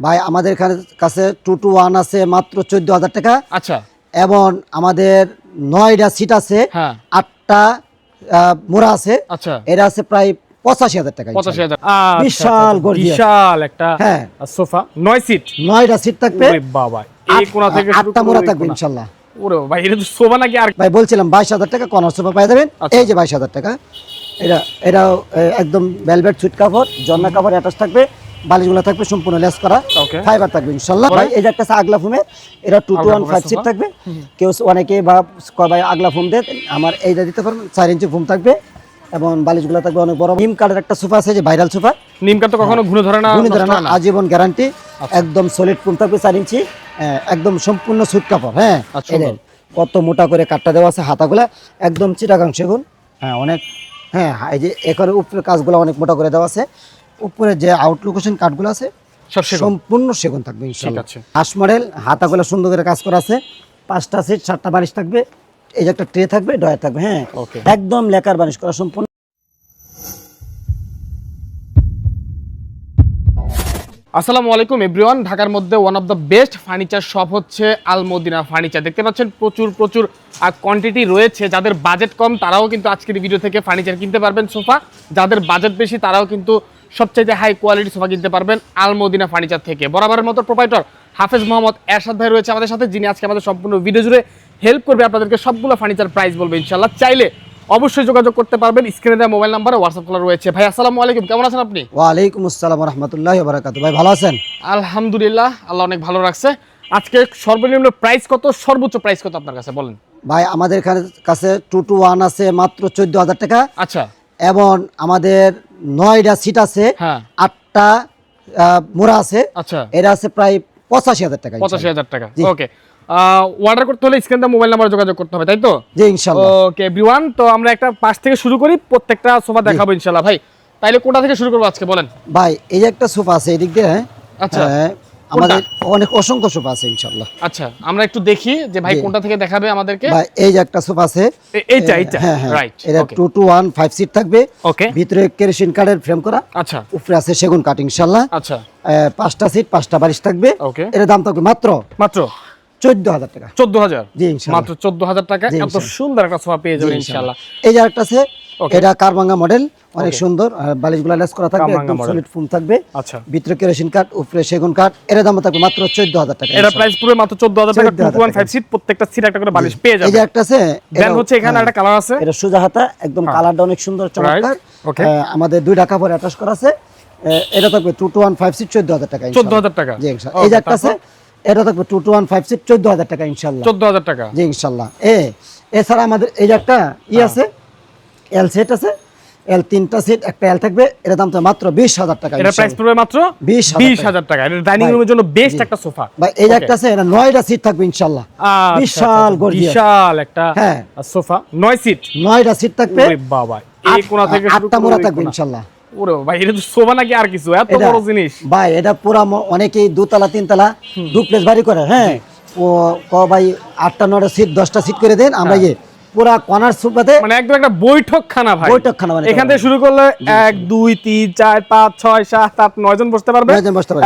ভাই আমাদের কাছে 2-1 আছে মাত্র 14,000 টাকা। আচ্ছা। এবং আমাদের 9টা সিট আছে, হ্যাঁ 8টা মোড়া আছে। আচ্ছা। এটা আছে প্রায় 85,000 টাকা। 85,000। বিশাল গর্জিয়াস বিশাল একটা হ্যাঁ সোফা 9 সিট। 9টা সিট থাকবে। ওরে বাবা, এই কোণা থেকে শুরু 8টা করে মোড়া ওই থাকবে কোণা। ইনশাআল্লাহ। ওরে ভাই, এটা তো সোফা নাকি? আর ভাই বলছিলাম 22,000 টাকা কর্নার সোফা পেয়ে যাবেন। আচ্ছা। এই যে 22,000 টাকা। এটা একদম ভেলভেট সুইট কাপড়, জন্না কাপড় অ্যাটাচ থাকবে। বালিশগুলো থাকবে সম্পূর্ণ লেস করা, ওকে। ফাইবার থাকবে ইনশাআল্লাহ। ভাই এই যে একটা আগলা ফোমের, এটা 2-1-5 সিট থাকবে। কেউ অনেকে ভাই আগলা ফোম দেন, আমার এইটা দিতে পারবেন। 4 ইঞ্চি ফোম থাকবে এবং বালিশগুলো থাকবে অনেক বড়। নিম কাঠের একটা সোফা আছে, যে ভাইরাল সোফা। নিম কাঠ তো কখনো ঘুরে ধরে না, ঘুরে ধরে না, আজীবন গ্যারান্টি। একদম সলিড ফোম থাকবে 4 ইঞ্চি, একদম সম্পূর্ণ সুইট কাপড়। হ্যাঁ কত মোটা করে কাঠটা দেওয়া আছে, হাতাগুলা একদম চিটাগাং সেগুন। হ্যাঁ অনেক, হ্যাঁ এই যে এখানে উপরে কাজগুলো অনেক মোটা করে দেওয়া আছে। উপরে যে আউটলুকেশন কাঠগুলো আছে সম্পূর্ণ সেগুন থাকবে ইনশাআল্লাহ। হাঁস মডেল, হাতাগুলো সুন্দর করে কাজ করা আছে। 5টা সিট, 7টা বালিশ থাকবে। এই যে একটা ট্রে থাকবে, ডয়ার থাকবে। হ্যাঁ একদম লেকার বানিশ করা সম্পূর্ণ। আসসালামু আলাইকুম এভরিওয়ান। ঢাকার মধ্যে one of the best furniture shop হচ্ছে আল মদিনা ফার্নিচার। দেখতে পাচ্ছেন প্রচুর কোয়ান্টিটি রয়েছে। যাদের বাজেট কম তারাও কিন্তু আজকের ভিডিও থেকে ফার্নিচার কিনতে পারবেন সোফা। যাদের বাজেট বেশি তারাও কিন্তু সবচাইতে হাই কোয়ালিটি সোফা কিনতে পারবেন আল মদিনা ফার্নিচার থেকে। বরাবরের মতো প্রোপাইটর হাফেজ মোহাম্মদ এরশাদ ভাই রয়েছে আমাদের সাথে, যিনি আজকে আমাদের সম্পূর্ণ ভিডিও জুড়ে হেল্প করবে, আপনাদেরকে সবগুলো ফার্নিচার প্রাইস বলবে ইনশাআল্লাহ। চাইলে অবশ্যই যোগাযোগ করতে পারবেন, স্ক্রিনে দেওয়া মোবাইল নাম্বারে হোয়াটসঅ্যাপ করা রয়েছে। ভাই আসসালামু আলাইকুম, কেমন আছেন আপনি? ওয়ালাইকুম আসসালাম ওয়া রাহমাতুল্লাহি ওয়া বারাকাতুহু। ভাই ভালো আছেন? আলহামদুলিল্লাহ, আল্লাহ অনেক ভালো রাখছে। আজকে সর্বনিম্ন প্রাইস কত, সর্বোচ্চ প্রাইস কত আপনার কাছে বলেন? ভাই আমাদের কাছে 2-1 আছে মাত্র 14,000 টাকা। আচ্ছা। এবং আমাদের 9টা সিট আছে, 8টা মোড়া আছে। আচ্ছা। এটা আছে প্রায় 85,000 টাকা। 85,000 টাকা। ওকে। অর্ডার করতে হলে স্ক্রিনে দেওয়া মোবাইল নাম্বারে যোগাযোগ করতে হবে, তাই তো? জি ইনশাআল্লাহ। ওকে এভরিওয়ান, তো আমরা একটা পাশ থেকে শুরু করি, প্রত্যেকটা সোফা দেখাবো ইনশাআল্লাহ। ভাই তাইলে কোনটা থেকে শুরু করব আজকে বলেন? ভাই এই যে একটা সোফা আছে এদিক দিয়ে। আচ্ছা। আমাদের অনেক অসংখ্য সোফা আছে ইনশাআল্লাহ। আচ্ছা, আমরা একটু দেখি যে ভাই কোনটা থেকে দেখাবে আমাদেরকে। ভাই এই যে একটা সোফা আছে, এইটা রাইট। এটা 2-1-5 সিট থাকবে। ওকে। ভিতরে কেরোসিন কাঠের ফ্রেম করা। আচ্ছা। উপরে আছে সেগুন কাঠ ইনশাআল্লাহ। আচ্ছা। 5টা সিট, 5টা বালিশ থাকবে। ওকে। এর দাম থাকবে মাত্র 14,000 টাকা। 14,000? জি ইনশাআল্লাহ। মাত্র 14,000 টাকা এত সুন্দর একটা সোফা পেয়ে যাবেন ইনশাআল্লাহ। এই যে একটা আছে, এটা কারবাঙ্গা মডেল, অনেক সুন্দর। বালিশগুলো লেস করা থাকবে, একদম সলিড ফোম থাকবে। আচ্ছা। ভিতরে কেরোসিন কাঠ, উপরে সেগুন কাঠ। এর দাম থাকবে মাত্র 14,000 টাকা। এটা প্রাইস পুরো মাত্র 14,000 টাকা। 2-1-5 সিট, প্রত্যেকটা সিট একটা করে বালিশ পেয়ে যাবেন। এই যে একটা আছে, দেন হচ্ছে এখানে একটা কালার আছে, এটা সোজা হাতা, একদম কালারটা অনেক সুন্দর চমৎকার। আমাদের 2টা কাপড় অ্যাটাচ করা আছে। এটা থাকবে 2-1-5 সিট 14,000 টাকা। 14,000 টাকা। জি ইনশাআল্লাহ। এই যে একটা আছে, এটা থাকবে 2-1-5 সিট 14,000 টাকা ইনশাআল্লাহ। 14,000 টাকা। জি ইনশাআল্লাহ। এছাড়া আমাদের এই যে একটা আছে, এল সেট আছে। এল 3টা সেট, একটা এল থাকবে। এর দাম তো মাত্র 20,000 টাকা। এটা প্রাইস পড়বে মাত্র 20,000 টাকা। এটা ডাইনিং রুমের জন্য বেস্ট একটা সোফা। ভাই এই যে একটা আছে, এটা 9টা সিট থাকবে ইনশাআল্লাহ। বিশাল গর্জিয়াস, বিশাল একটা সোফা 9 সিট। 9টা সিট থাকবে। ওরে বাবা, এই কোণা থেকে 8টা মোড়া থাকবে ইনশাআল্লাহ। ওরে ভাই, এটা তো সোফা নাকি আর কিছু? এত বড় জিনিস ভাই। এটা পুরো অনেকেই 2তলা 3তলা ডুপ্লেক্স বাড়ি করে। হ্যাঁ ও ভাই 8টা 9টা সিট 10টা সিট করে দেন, আমরা এই পুরা কর্নার সোফাতে মানে একদম একটা বৈঠকখানা ভাই। বৈঠকখানা মানে এখান থেকে শুরু করলে 1 2 3 4 5 6 7 8 9 জন বসতে পারবে।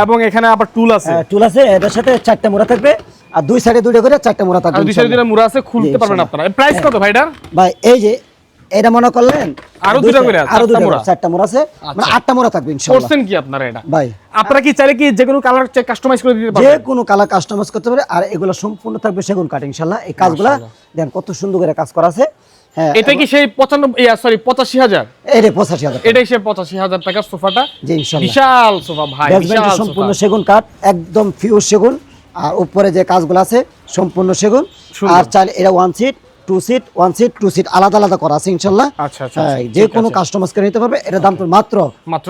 এবং এখানে আবার টুল আছে। টুল আছে, এর সাথে 4টা মোড়া থাকবে। আর দুই সাইডে 2টা করে 4টা মোড়া থাকবে। আর দুই সাইডে 2টা মোড়া আছে, খুলতে পারবেন আপনারা। এই প্রাইস কত ভাই এটার? ভাই এই যে এটা মনে করলেন আরো 2টা করে আছে, আরো 2টা মোড়া, 4টা মোড়া আছে, মানে 8টা মোড়া থাকবে ইনশাআল্লাহ। করছেন কি আপনারা এটা? ভাই আপনারা কি চাইলে কি যে কোনো কালার কাস্টমাইজ করে দিতে পারবেন? যে কোনো কালার কাস্টমাইজ করতে পারে। আর এগুলো সম্পূর্ণ থাকবে সেগুন কাঠ ইনশাআল্লাহ। এই কাজগুলা দেন কত সুন্দর করে কাজ করা আছে। হ্যাঁ, এটা কি সেই 85,000? এটা 85,000। এটাই সেই 85,000 টাকা সোফাটা। জি ইনশাআল্লাহ। বিশাল সোফা ভাই, বিশাল সোফা, সম্পূর্ণ সেগুন কাঠ, একদম পিওর সেগুন। আর উপরে যে কাজগুলো আছে সম্পূর্ণ সেগুন। আর চাইলে এটা 1 সিট 2 সিট 1 সিট 2 সিট আলাদা আলাদা করা আছে ইনশাআল্লাহ। আচ্ছা আচ্ছা। যে কোনো কাস্টমাইজ করে নিতে পারবে। এর দাম তো মাত্র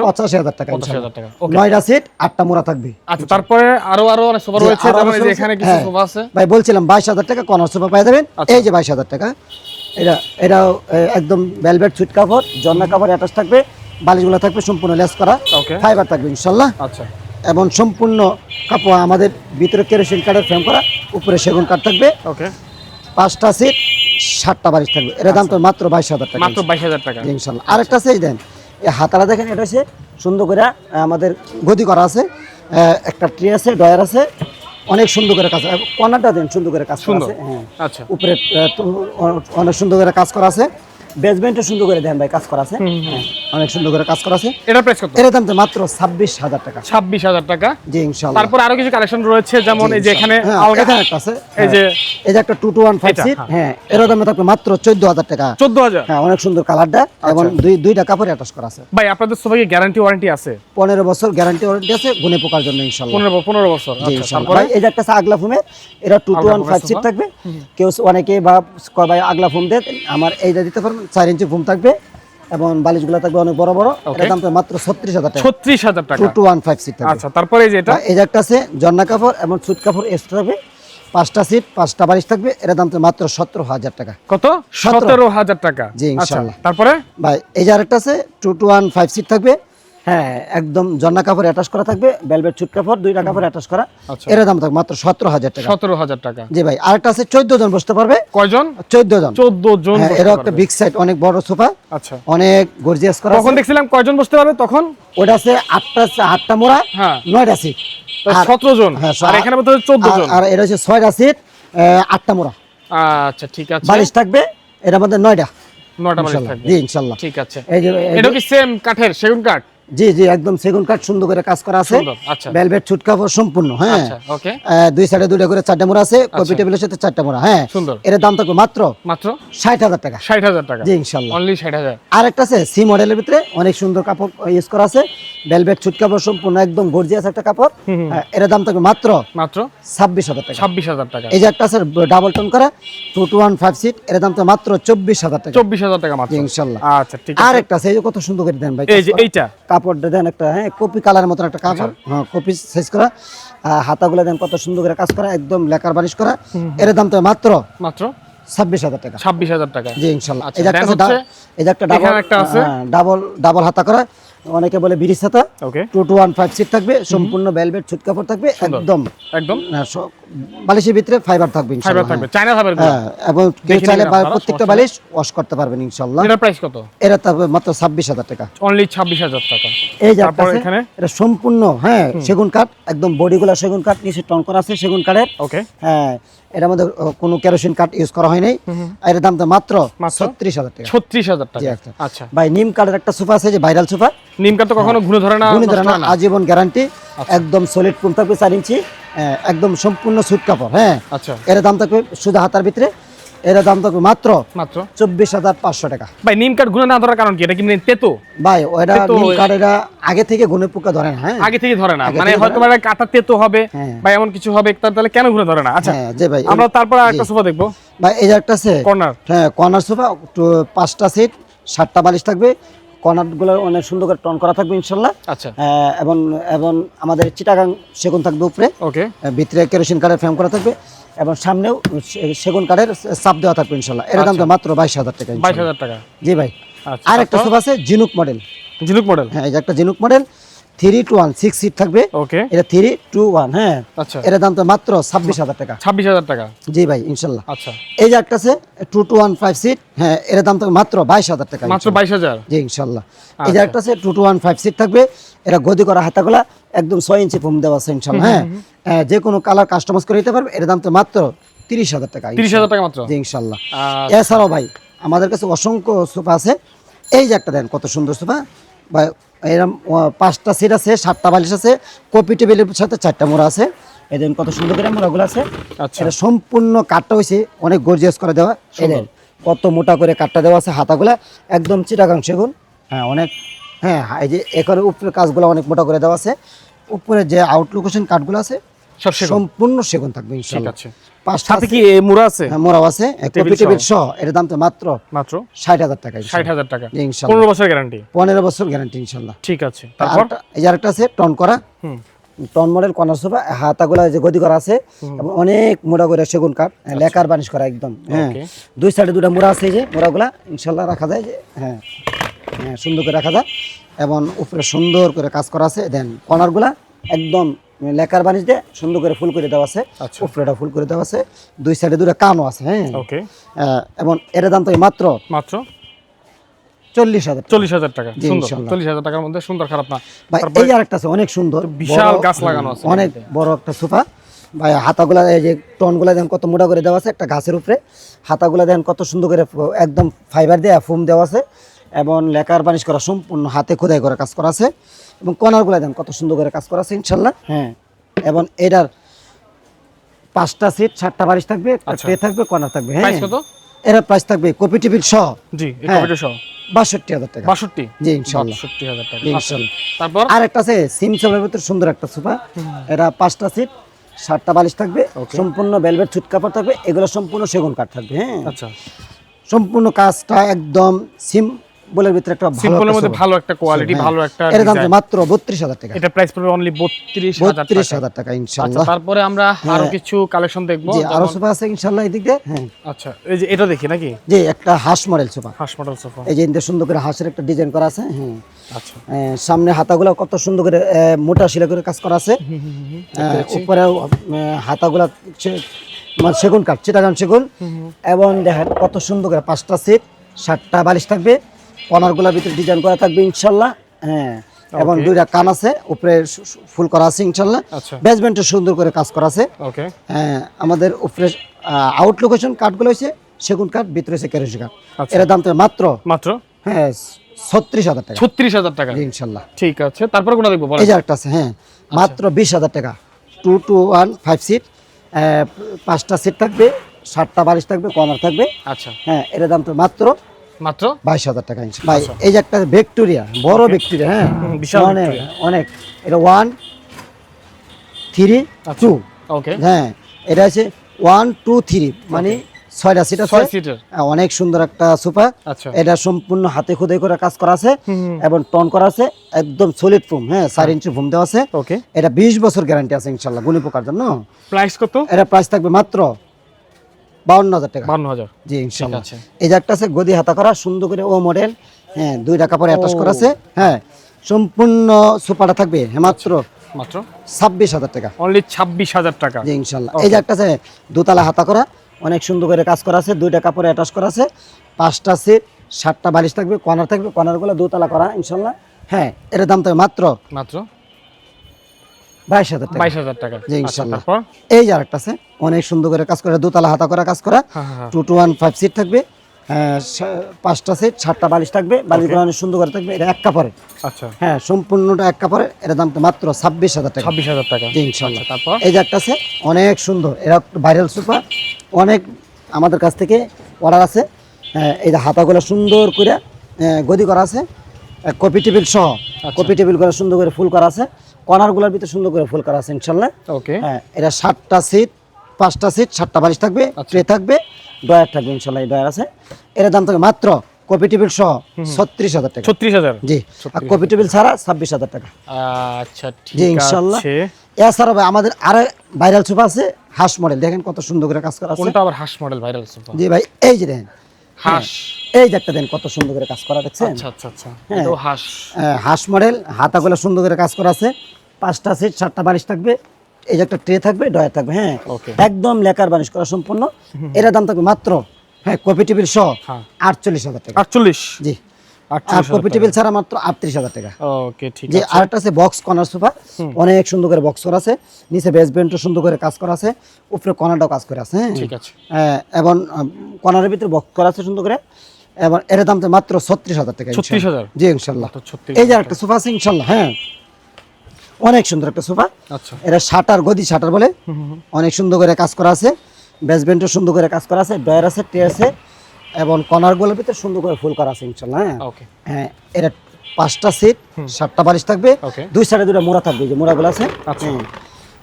85,000 টাকা। 85,000 টাকা। 9টা সিট 8টা মোড়া থাকবে। আচ্ছা, তারপরে আরো অনেক সোফা রয়েছে, যেমন এই যে এখানে কিছু সোফা আছে। ভাই বলছিলাম 22,000 টাকা কর্নার সোফা পেয়ে যাবেন। এই যে 22,000 টাকা। এটা একদম ভেলভেট সুইট কাপড়, জন্না কাপড় অ্যাটাচ থাকবে। বালিশগুলো থাকবে সম্পূর্ণ লেস করা, ফাইবার থাকবে ইনশাআল্লাহ। আচ্ছা। এবং সম্পূর্ণ কাপড় আমাদের ভিতরে কেরোসিন কাঠের ফ্রেম করা, উপরে সেগুন কাঠ থাকবে। ওকে। 5টা সিট 7টা বালিশ থাকবে। এর দাম তো মাত্র 22,000 টাকা। মাত্র 22,000 টাকা ইনশাআল্লাহ। আরেকটা আছে, দেন এই হাতাটা দেখেন, এটা হচ্ছে সুন্দর করে আমাদের গদি করা আছে। একটা ট্রে আছে, ডয়ার আছে, অনেক সুন্দর করে কাজ, কর্নারটা দেন সুন্দর করে কাজ করা সুন্দর। আছে, হ্যাঁ আচ্ছা উপরে অনেক সুন্দর করে কাজ করা আছে, বেসমেন্টও সুন্দর করে দেন ভাই কাজ করা আছে, হ্যাঁ, অনেক সুন্দর করে কাজ করা আছে। এটার প্রাইস কত? এর দাম তো মাত্র 26,000 টাকা। 26,000 টাকা। জি ইনশাআল্লাহ। তারপর আরো কিছু কালেকশন রয়েছে, যেমন এই যে এখানে হ্যাঁ, আলগা এখানে একটা আছে, এই যে এই যে একটা 221 এটা, সিট, হ্যাঁ। হ্যাঁ এর দাম থাকবে মাত্র 14,000 টাকা। 14,000। হ্যাঁ অনেক সুন্দর কালারটা, এবং দুইটা কাপড় অ্যাটাচ করা আছে। ভাই আপনাদের সোফাকে গ্যারান্টি ওয়ারেন্টি আছে? 15 বছর গ্যারান্টি ওয়ারেন্টি আছে, গুনে পোকার জন্য ইনশাআল্লাহ। 15 বছর। জি আচ্ছা, ইনশাআল্লাহ। তারপরে ভাই এই যে একটা আছে আগলা ফোমের, এটা 215 সিট থাকবে। কেউ অনেকে বা কয় ভাই আগলা ফোম দেন, আমার এইটা দিতে পারবেন, 4 ইঞ্চি ফোম থাকবে, এবং বালিশগুলো থাকবে অনেক বড় বড়। এটার দাম তো মাত্র 36,000 টাকা। 36,000 টাকা। 215 সিট থাকবে। আচ্ছা, তারপরে এই যে এটা, এই যে একটা আছে জন্না কাপড় এবং সুট কাপড় এক্সট্রা থাকবে, 5টা সিট 5টা বালিশ থাকবে, এটার দাম তো মাত্র 17,000 টাকা। কত? 17,000 টাকা। জি আচ্ছা, ইনশাআল্লাহ। তারপরে ভাই এই যে আরেকটা আছে 215 সিট থাকবে, হ্যাঁ একদম জন্না কাপড় অ্যাটাচ করা থাকবে, ভেলভেট সুট কাপড়, দুইটা কাপড় অ্যাটাচ করা। আচ্ছা। এর দাম থাকবে মাত্র 17,000 টাকা। 17,000 টাকা। জি ভাই আরেকটা আছে 14 জন বসতে পারবে। কয়জন? 14 জন। 14 জন হ্যাঁ, বসতে এর একটা পারবে। বিগ সাইজ, অনেক বড় সোফা, আচ্ছা, অনেক গর্জিয়াস করা তখন আছে। দেখছিলাম কয়জন বসতে পারবে তখন? ওটা আছে 8টা মোড়া, হ্যাঁ। 9টা সিট। তো 17 জন। হ্যাঁ, আর এখানে বলতে 14 জন। আর এটা হচ্ছে 6টা সিট, 8টা মোড়া, আচ্ছা, ঠিক আছে। বালিশ থাকবে এটার মধ্যে 9টা। 9টা বালিশ ইনশাআল্লাহ। থাকবে। জি ইনশাআল্লাহ। ঠিক আছে। এই যে এটা কি সেম কাঠের, সেগুন কাঠ? জি জি একদম সেগুন কাঠ, সুন্দর করে কাজ করা আছে, সুন্দর। আচ্ছা, ভেলভেট সুট কাপড় সম্পূর্ণ, হ্যাঁ আচ্ছা, ওকে। দুই সাইডে দুইটা করে 4টা মোড়া আছে, কপি টেবিলের সাথে 4টা মোড়া, হ্যাঁ সুন্দর। এর দাম থাকবে মাত্র মাত্র 60,000 টাকা। 60,000 টাকা। জি ইনশাআল্লাহ। অনলি 60,000। আর একটা আছে সি মডেলের ভিতরে, অনেক সুন্দর কাপড় ইউজ করা আছে, ভেলভেট সুট কাপড় সম্পূর্ণ একদম গর্জিয়াস একটা কাপড়, এর দাম থাকবে মাত্র মাত্র 26,000 টাকা। 26,000 টাকা। এই যে একটা আছে ডাবল টোন করা 215 সিট, এর দাম তো মাত্র 24,000 টাকা। 24,000 টাকা মাত্র। জি ইনশাআল্লাহ। আচ্ছা, ঠিক আর আছে। একটা আছে, এই যে কত সুন্দর করে দেন ভাই, এই যে এইটা কাপড়টা দেন একটা, হ্যাঁ কপি কালারের মতো একটা কাপড়, হ্যাঁ কপি সাইজ করা, হাতাগুলো দেন কত সুন্দর করে কাজ করা, একদম লেকার বানিশ করা, এর দাম তো মাত্র মাত্র 26,000 টাকা। 26,000 টাকা। জি ইনশাআল্লাহ। আচ্ছা, এই যে একটা দেন আছে, এই যে একটা ডাবল, এখানে একটা আছে। ডাবল হাতা করা, অনেকে বলে ব্রিজ হাতা, ওকে। 215 সিট থাকবে, সম্পূর্ণ ভেলভেট সুট কাপড় থাকবে, একদম একদম বালিশের ভিতরে ফাইবার থাকবে ফাইবার ইনশাআল্লাহ। থাকবে, চায়না ফাইবার। হ্যাঁ, এবং কেউ দেখে চাইলে নিবেন আপনারা, প্রত্যেকটা সমস্যা বালিশ ওয়াশ করতে পারবেন ইনশাআল্লাহ। এটার প্রাইস কত? এটা থাকবে মাত্র 26,000 টাকা। অনলি 26,000 টাকা। এই যে তারপর একটা আছে, এখানে এটা সম্পূর্ণ, হ্যাঁ সেগুন কাঠ, একদম বডিগুলো সেগুন কাঠ, নিচে টন করা আছে সেগুন কাঠের, ওকে। হ্যাঁ এটার মধ্যে কোনো কেরোসিন কাঠ ইউজ করা হয় নাই। এর দাম তো মাত্র 36,000 টাকা। 36,000 জি, টাকা। আচ্ছা। আচ্ছা, ভাই নিম কাঠের একটা সোফা আছে, যে ভাইরাল সোফা, নিম কাঠ তো কখনো ঘুরে ধরে না, গুণী ধরে নষ্ট না, হয় না। আজীবন গ্যারান্টি, একদম সলিড ফুল থাকবে 4 ইঞ্চি, একদম সম্পূর্ণ সুট কাপড়, হ্যাঁ আচ্ছা, এর দাম থাকবে সুদা হাতার ভিতরে, এর দাম থাকবে মাত্র মাত্র 24,500 টাকা। ভাই নিম কাঠ ঘুরে না ধরার কারণ কি? এটা কি তেতো? ভাই ওটা তেতো, নিম কাঠ এটা আগে থেকে গুণে পোকা ধরে না, হ্যাঁ আগে থেকে ধরে না, আগে মানে থেকে হয়তো ধরে বা কাটা তেতো হবে হ্যাঁ। বা এমন কিছু হবে, তাহলে কেন ঘুরে ধরে না? আচ্ছা, হ্যাঁ জি ভাই। আমরা তারপর একটা সোফা দেখবো, ভাই এই যে একটা আছে কর্নার। হ্যাঁ কর্নার সোফা, 5টা সিট 7টা বালিশ থাকবে, কর্নারগুলো অনেক সুন্দর করে টন করা থাকবে ইনশাআল্লাহ। আচ্ছা, এবং এবং আমাদের চিটাগাং সেগুন থাকবে উপরে, ওকে। ভিতরে কেরোসিন কাঠের ফ্রেম করা থাকবে, এবং সামনেও সেগুন কাঠের চাপ দেওয়া থাকবে ইনশাআল্লাহ। এর দাম তো মাত্র 22,000 টাকা ইনশাআল্লাহ। 22,000 টাকা। জি ভাই। আচ্ছা, আর একটা সোফা আছে জিনুক মডেল, ঝিনুক মডেল। হ্যাঁ এই যে একটা জিনুক মডেল 321 সিট থাকবে, ওকে। এটা 321, হ্যাঁ আচ্ছা, এর দাম তো মাত্র 26,000 টাকা। 26,000 টাকা। জি ভাই ইনশাআল্লাহ। আচ্ছা, এই যে একটা আছে 215 সিট, হ্যাঁ এর দাম তো মাত্র 22,000 টাকা মাত্র 22,000। জি ইনশাআল্লাহ। এই যে একটা আছে 215 সিট থাকবে, এটা গদি করা হাতাগুলা, একদম 6 ইঞ্চি ফোম দেওয়া আছে ইনশাআল্লাহ, হ্যাঁ যে কোনো কালার কাস্টমাইজ করে দিতে পারবে, এর দাম তো মাত্র 30,000 টাকা। 30,000 টাকা মাত্র। জি ইনশাআল্লাহ। আচ্ছা, এছাড়াও ভাই আমাদের কাছে অসংখ্য সোফা আছে, এই যে একটা দেন কত সুন্দর সোফা ভাই, এরকম 5টা সিট আছে, 7টা বালিশ আছে, কপি টেবিলের সাথে 4টা মোড়া আছে, এই দেন কত সুন্দর করে মোড়াগুলো আছে। আচ্ছা, এটা সম্পূর্ণ কাঠটা হয়েছে অনেক গর্জিয়াস করে দেওয়া, এই দেন কত মোটা করে কাঠটা দেওয়া আছে, হাতাগুলা একদম চিটাগাং সেগুন, হ্যাঁ অনেক, হ্যাঁ এই যে এখানে উপরের কাজগুলো অনেক মোটা করে দেওয়া আছে, উপরে যে আউটলুকেশন কাঠগুলো আছে সব সেগুন। সম্পূর্ণ সেগুন থাকবে ঠিক ইনশাআল্লাহ। আছে। 5টা সাথে কি মুড়া আছে? হ্যাঁ মোড়াও আছে, কপি টেবিল সহ, এর দাম তো মাত্র মাত্র 60,000 টাকা। 60,000 টাকা। জি ইনশাআল্লাহ। 15 বছর গ্যারান্টি। 15 বছর গ্যারান্টি ইনশাআল্লাহ। ঠিক আছে, তারপর এই যে আরেকটা আছে টন করা, টন মডেল কর্নার সোফা, হাতাগুলা যে গদি করা আছে, এবং অনেক মোড়া করে সেগুন কাঠ, লেকার বানিশ করা একদম, হ্যাঁ ওকে। দুই সাইডে দুটা মোড়া আছে, এই যে মোড়াগুলা ইনশাআল্লাহ রাখা যায়, যে হ্যাঁ হ্যাঁ সুন্দর করে রাখা যায়, এবং উপরে সুন্দর করে কাজ করা আছে, দেন কর্নারগুলা একদম লেকার বানিশ দিয়ে সুন্দর করে ফুল করে দেওয়া আছে, আচ্ছা, উপরেটা ফুল করে দেওয়া আছে, দুই সাইডে দুটা কানও আছে, হ্যাঁ ওকে। এবং এর দাম তো মাত্র মাত্র 40,000 40,000 টাকা জি, সুন্দর ইনশাআল্লাহ। 40,000 টাকার মধ্যে সুন্দর খারাপ না ভাই তারপরে এই আরেকটা আছে অনেক সুন্দর বিশাল বড়, গাছ লাগানো আছে অনেক বড় একটা সোফা ভাই হাতাগুলা এই যে টনগুলা দেন কত মোটা করে দেওয়া আছে একটা গাছের উপরে হাতাগুলা দেন কত সুন্দর করে একদম ফাইবার দেওয়া ফোম দেওয়া আছে এবং লেকার বানিশ করা সম্পূর্ণ হাতে খোদাই করে কাজ করা আছে এবং কর্নারগুলা দেন কত সুন্দর করে কাজ করা আছে ইনশাল্লাহ হ্যাঁ এবং এটার 5টা সিট 7টা বালিশ থাকবে একটা আচ্ছা। ট্রে থাকবে কর্নার থাকবে হ্যাঁ প্রাইস কত এর প্রাইস থাকবে কপি টেবিল সহ জি এই হ্যাঁ। কপিটা সহ 62,000 টাকা 62 জি ইনশাল্লাহ 62,000 টাকা জি, আচ্ছা ইনশাল্লাহ। তারপর আর একটা আছে সিম সোফার ভিতরে সুন্দর একটা সোফা এটা 5টা সিট 7টা বালিশ থাকবে Okay. সম্পূর্ণ ভেলভেট সুট কাপড় থাকবে এগুলো সম্পূর্ণ সেগুন কাঠ থাকবে হ্যাঁ আচ্ছা সম্পূর্ণ কাজটা একদম সিম্পলের ভিতরে একটা ভালো সিম্পলের একটা মধ্যে সোফা। ভালো একটা কোয়ালিটি হ্যাঁ। ভালো একটা এর দাম ডিজাইন মাত্র 32,000 টাকা এটা প্রাইস পড়বে অনলি 32,000 টাকা 32,000 টাকা আচ্ছা ইনশাআল্লাহ তারপরে আমরা আরো কিছু কালেকশন দেখবো জি আরো যেমন- সোফা আছে ইনশাআল্লাহ এই দিক দিয়ে হ্যাঁ আচ্ছা এই যে এটা দেখি নাকি জি একটা হাঁস মডেল সোফা হাঁস মডেল সোফা এই যে ইন্দে সুন্দর করে হাঁসের একটা ডিজাইন করা আছে হ্যাঁ আচ্ছা সামনে হাতাগুলো কত সুন্দর করে মোটা শিলা করে কাজ করা আছে উপরে হাতাগুলা মানে সেগুন কাঠ চিটাগাং সেগুন এবং দেখেন কত সুন্দর করে 5টা সিট 7টা বালিশ থাকবে কর্নারগুলোর ভিতরে ডিজাইন করা থাকবে ইনশাল্লাহ হ্যাঁ এবং Okay. 2টা কান আছে উপরে ফুল করা আছে ইনশাল্লাহ আচ্ছা বেসমেন্টে সুন্দর করে কাজ করা আছে ওকে আমাদের উপরে আউট লোকেশন কাঠগুলো হয়েছে সেগুন কাঠ ভিতরে হচ্ছে কেরোসিন কাঠ আচ্ছা। এর দাম তো মাত্র মাত্র হ্যাঁ 36,000 টাকা 36,000 টাকা জি, ইনশাল্লাহ ঠিক আছে তারপরে কোনটা দেখবো বলেন এই যে একটা আছে হ্যাঁ মাত্র 20,000 টাকা 2 to 1 5 সিট 5টা সিট থাকবে 7টা বালিশ থাকবে কর্নার থাকবে আচ্ছা হ্যাঁ এর দাম তো মাত্র মাত্র 22,000 টাকা ইনশাল্লাহ ভাই এই যে একটা ভিক্টোরিয়া বড় ভিক্টোরিয়া হ্যাঁ বিশাল অনেক Victoria। অনেক এটা 1 3 আচ্ছা। 2 ওকে হ্যাঁ এটা আছে 1 2 3 মানে 6টা সিট আছে 6 সিটার অনেক সুন্দর একটা সোফা আচ্ছা এটা সম্পূর্ণ হাতে খোদাই করে কাজ করা আছে এবং টন করা আছে একদম সলিড ফোম হ্যাঁ 4 ইঞ্চি ফোম দেওয়া আছে ওকে এটা 20 বছর গ্যারান্টি আছে ইনশাআল্লাহ গুণী পোকার জন্য প্রাইস কত এটা প্রাইস থাকবে মাত্র 52,000 টাকা 52,000 জি ইনশাআল্লাহ আছে। এই যে একটা আছে গদি হাতা করা সুন্দর করে ও মডেল হ্যাঁ 2টা কাপড় অ্যাটাচ করা আছে হ্যাঁ সম্পূর্ণ সোফাটা থাকবে মাত্র মাত্র 26,000 টাকা অনলি 26,000 টাকা জি ইনশাআল্লাহ এই যে একটা আছে দোতলা হাতা করা অনেক সুন্দর করে কাজ করা আছে 2টা কাপড় অ্যাটাচ করা আছে 5টা সিট 7টা বালিশ থাকবে কর্নার থাকবে কর্নারগুলো দোতলা করা ইনশাআল্লাহ হ্যাঁ এর দাম থাকবে মাত্র মাত্র 22,000 টাকা 22,000 টাকা জি আচ্ছা ইনশাআল্লাহ তারপর এই যে আরেকটা আছে অনেক সুন্দর করে কাজ করা দোতলা হাতা করা কাজ করা হ্যাঁ হ্যাঁ 2 to 1 5 সিট থাকবে 5টা সিট 7টা বালিশ থাকবে বালিশগুলো অনেক সুন্দর করে থাকবে এটা এক কাপড়ে আচ্ছা হ্যাঁ সম্পূর্ণটা এক কাপড়ে এর দাম তো মাত্র 26,000 টাকা 26,000 টাকা জি ইনশাআল্লাহ আচ্ছা তারপর এই যে একটা আছে অনেক সুন্দর এরা ভাইরাল সোফা অনেক আমাদের কাছ থেকে অর্ডার আছে এই যে হাতাগুলো সুন্দর করে গদি করা আছে কপি টেবিল সহ কপি টেবিলগুলো সুন্দর করে ফুল করা আছে কর্নারগুলোর ভিতরে সুন্দর করে ফুল করা আছে ইনশাআল্লাহ ওকে হ্যাঁ এটা 7টা সিট 5টা সিট 7টা বালিশ থাকবে ট্রে থাকবে ডয়ার থাকবে ইনশাআল্লাহ এই ডয়ার আছে এর দাম থাকবে মাত্র কপি টেবিল সহ 36,000 টাকা 36,000 জি আর কপি টেবিল ছাড়া 26,000 টাকা আচ্ছা জি ঠিক ইনশাআল্লাহ আছে এছাড়া ভাই আমাদের আরো ভাইরাল সোফা আছে হাঁস মডেল দেখেন কত সুন্দর করে কাজ করা আছে কোনটা আবার হাঁস মডেল ভাইরাল সোফা জি ভাই এই যে দেখেন হাঁস এই যে একটা দেন কত সুন্দর করে কাজ করা দেখছেন আচ্ছা আচ্ছা আচ্ছা হ্যাঁ। এটাও হাঁস হাঁস মডেল হাতাগুলো সুন্দর করে কাজ করা আছে 5টা সিট 7টা বালিশ থাকবে এই যে একটা ট্রে থাকবে ডয়ার থাকবে হ্যাঁ ওকে একদম লেকার বানিশ করা সম্পূর্ণ এর দাম থাকবে মাত্র হ্যাঁ কপি টেবিল সহ হ্যাঁ 48,000 টাকা 48 জি আর কপি টেবিল ছাড়া মাত্র 38,000 টাকা ওকে ঠিক যে আছে আরেকটা আছে বক্স কর্নার সোফা অনেক সুন্দর করে বক্স করা আছে নিচে বেসমেন্টও সুন্দর করে কাজ করা আছে উপরে কর্নারটাও কাজ করে আছে হ্যাঁ ঠিক আছে এবং কর্নারের ভিতরে বক্স করা আছে সুন্দর করে এবং এর দাম তো মাত্র 36,000 টাকা 36,000 জি ইনশাআল্লাহ মাত্র 36,000 এই যে একটা সোফা আছে ইনশাআল্লাহ হ্যাঁ অনেক সুন্দর একটা সোফা আচ্ছা এটা শাটার গদি শাটার বলে অনেক সুন্দর করে কাজ করা আছে বেসমেন্টও সুন্দর করে কাজ করা আছে ডয়ার আছে ট্রে আছে এবং কর্নারগুলোর ভিতরে সুন্দর করে ফুল করা আছে ইনশাআল্লাহ হ্যাঁ ওকে হ্যাঁ এটা 5টা সিট 7টা বালিশ থাকবে ওকে দুই সাইডে দুটো মোড়া থাকবে যে মোড়াগুলো আছে আচ্ছা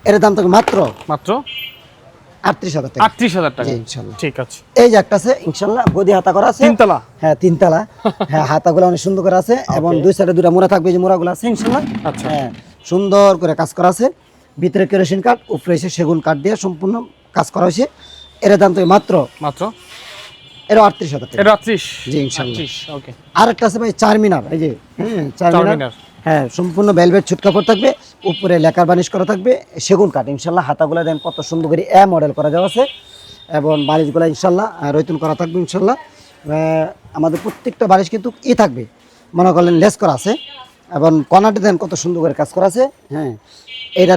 এর দাম থাকবে মাত্র মাত্র 38,000 টাকা 38,000 টাকা জি ইনশাআল্লাহ ঠিক আছে এই যে একটা আছে ইনশাআল্লাহ গদি হাতা করা আছে তিনতলা হ্যাঁ তিনতলা হ্যাঁ হাতাগুলো অনেক সুন্দর করে আছে এবং দুই সাইডে দুটো মোড়া থাকবে যে মোড়াগুলো আছে ইনশাআল্লাহ আচ্ছা হ্যাঁ সুন্দর করে কাজ করা আছে ভিতরে কেরোসিন কাঠ উপরে এসে সেগুন কাঠ দিয়ে সম্পূর্ণ কাজ করা হয়েছে এর দাম তো মাত্র মাত্র এর 38,000 টাকা এটা 38 জি ইনশাআল্লাহ 38 ওকে আর একটা আছে ভাই চারমিনার এই যে চারমিনার চারমিনার। হ্যাঁ সম্পূর্ণ ভেলভেট ছুট কাপড় থাকবে উপরে লেকার বানিশ করা থাকবে সেগুন কাঠ ইনশাআল্লাহ হাতাগুলো দেন কত সুন্দর করে মডেল করা যাওয়া আছে এবং বালিশগুলো ইনশাআল্লাহ রৈতুন করা থাকবে ইনশাআল্লাহ আমাদের প্রত্যেকটা বালিশ কিন্তু থাকবে, মনে করলেন লেস করা আছে, এবং কর্নারটি দেন কত সুন্দর করে কাজ করা আছে। হ্যাঁ, এটা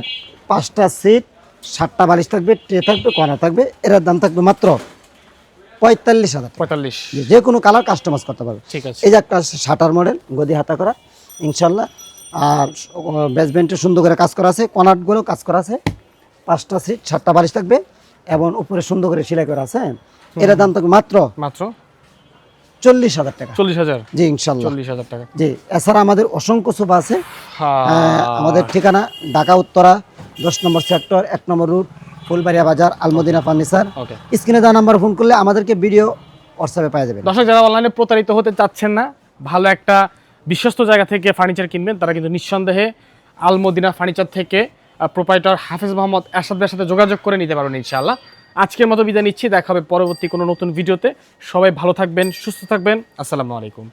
5টা সিট, 7টা বালিশ থাকবে, ট্রে থাকবে, কর্নার থাকবে। এটার দাম থাকবে মাত্র 45,000 টাকা। 45। যে কোনো কালার কাস্টমাইজ করতে পারবে। ঠিক আছে। এই যে একটা শাটার মডেল, গদি হাতা করা ইনশাল্লাহ। আর বেসমেন্টে সুন্দর করে কাজ করা আছে, কর্নারগুলো কাজ করা আছে। 5টা সিট, 7টা বালিশ থাকবে, এবং উপরে সুন্দর করে সেলাই করা আছে। এটার দাম থাকবে মাত্র মাত্র 40,000 টাকা। 40,000। জি ইনশাল্লাহ। 40,000 টাকা। জি, এছাড়া আমাদের অসংখ্য সোফা আছে। হ্যাঁ। আমাদের ঠিকানা ঢাকা উত্তরা 10 নম্বর সেক্টর, 1 নম্বর রুট, ফুলবাড়িয়া বাজার, আলমদিনা ফার্নিচার। ওকে। স্ক্রিনে দেওয়া নাম্বার ফোন করলে আমাদেরকে ভিডিও হোয়াটসঅ্যাপে পাওয়া যাবে। দর্শক যারা অনলাইনে প্রতারিত হতে চাচ্ছেন না, ভালো একটা বিশ্বস্ত জায়গা থেকে ফার্নিচার কিনবেন, তারা কিন্তু নিঃসন্দেহে আলমদিনা ফার্নিচার থেকে প্রোপাইটার হাফেজ মোহাম্মদ এরশাদের সাথে যোগাযোগ করে নিতে পারবেন ইনশাআল্লাহ। আজকের মতো বিদায় নিচ্ছি, দেখা হবে পরবর্তী কোনো নতুন ভিডিওতে। সবাই ভালো থাকবেন, সুস্থ থাকবেন। আসসালামু আলাইকুম।